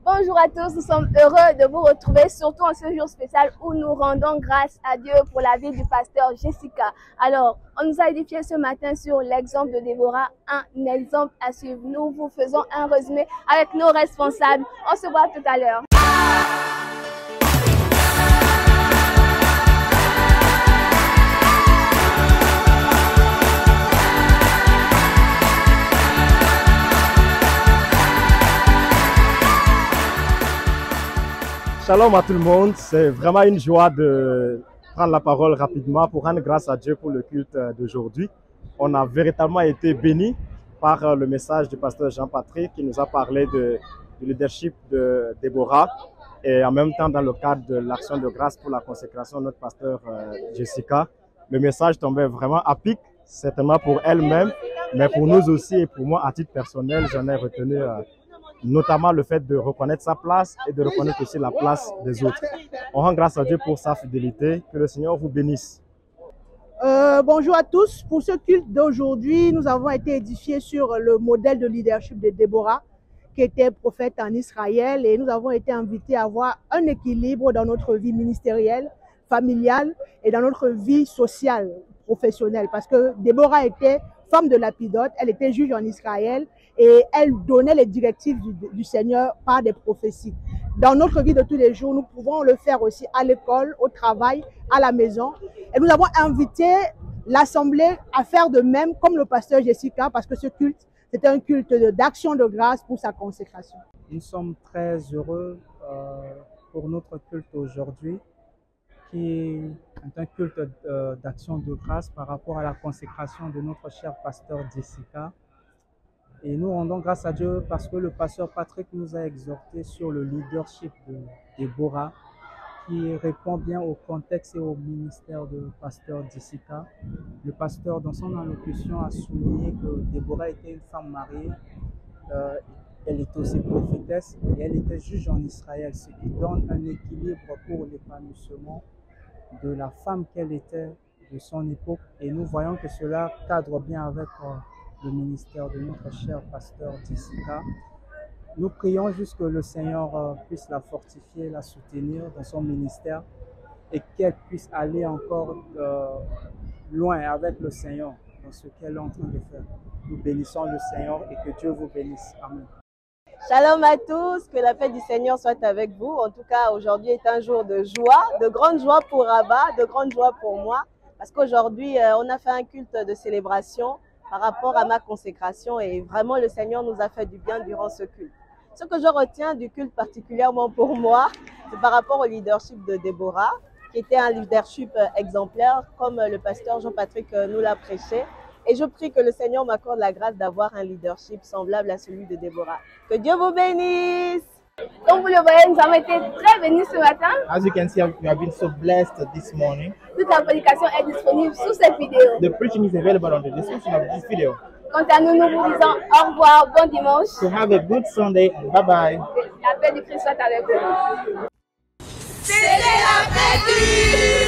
Bonjour à tous, nous sommes heureux de vous retrouver, surtout en ce jour spécial où nous rendons grâce à Dieu pour la vie du pasteur Jessica. Alors, on nous a édifié ce matin sur l'exemple de Déborah, un exemple à suivre. Nous vous faisons un résumé avec nos responsables. On se voit tout à l'heure. Shalom à tout le monde, c'est vraiment une joie de prendre la parole rapidement pour rendre grâce à Dieu pour le culte d'aujourd'hui. On a véritablement été bénis par le message du pasteur Jean-Patrick qui nous a parlé du leadership de Déborah et en même temps dans le cadre de l'action de grâce pour la consécration de notre pasteur Jessica. Le message tombait vraiment à pic, certainement pour elle-même, mais pour nous aussi et pour moi à titre personnel, j'en ai retenu notamment le fait de reconnaître sa place et de reconnaître aussi la place des autres. On rend grâce à Dieu pour sa fidélité. Que le Seigneur vous bénisse. Bonjour à tous. Pour ce culte d'aujourd'hui, nous avons été édifiés sur le modèle de leadership de Déborah, qui était prophète en Israël, et nous avons été invités à avoir un équilibre dans notre vie ministérielle, familiale et dans notre vie sociale, professionnelle, parce que Déborah était femme de Lapidote, elle était juge en Israël et elle donnait les directives du Seigneur par des prophéties. Dans notre vie de tous les jours, nous pouvons le faire aussi à l'école, au travail, à la maison. Et nous avons invité l'Assemblée à faire de même comme le pasteur Jessica, parce que ce culte, c'était un culte d'action de grâce pour sa consécration. Nous sommes très heureux pour notre culte aujourd'hui, qui est un culte d'action de grâce par rapport à la consécration de notre cher pasteur Jessica. Et nous rendons grâce à Dieu parce que le pasteur Patrick nous a exhortés sur le leadership de Déborah, qui répond bien au contexte et au ministère de pasteur Jessica. Le pasteur, dans son allocution, a souligné que Déborah était une femme mariée, elle était aussi prophétesse et elle était juge en Israël, ce qui donne un équilibre pour l'épanouissement de la femme qu'elle était, de son époque. Et nous voyons que cela cadre bien avec le ministère de notre cher pasteur Jessica. Nous prions juste que le Seigneur puisse la fortifier, la soutenir dans son ministère et qu'elle puisse aller encore loin avec le Seigneur dans ce qu'elle est en train de faire. Nous bénissons le Seigneur et que Dieu vous bénisse. Amen. Shalom à tous, que la paix du Seigneur soit avec vous. En tout cas, aujourd'hui est un jour de joie, de grande joie pour Rabat, de grande joie pour moi, parce qu'aujourd'hui, on a fait un culte de célébration par rapport à ma consécration et vraiment le Seigneur nous a fait du bien durant ce culte. Ce que je retiens du culte particulièrement pour moi, c'est par rapport au leadership de Déborah, qui était un leadership exemplaire, comme le pasteur Jean-Patrick nous l'a prêché. Et je prie que le Seigneur m'accorde la grâce d'avoir un leadership semblable à celui de Déborah. Que Dieu vous bénisse! Comme vous le voyez, nous avons été très bénis ce matin. As you can see, we have been so blessed this morning. Toute la prédication est disponible sous cette vidéo. The preaching is available on the description of this video. Quant à nous, nous vous disons au revoir, bon dimanche. So have a good Sunday and bye bye. La paix du Christ soit avec vous. C'était la paix du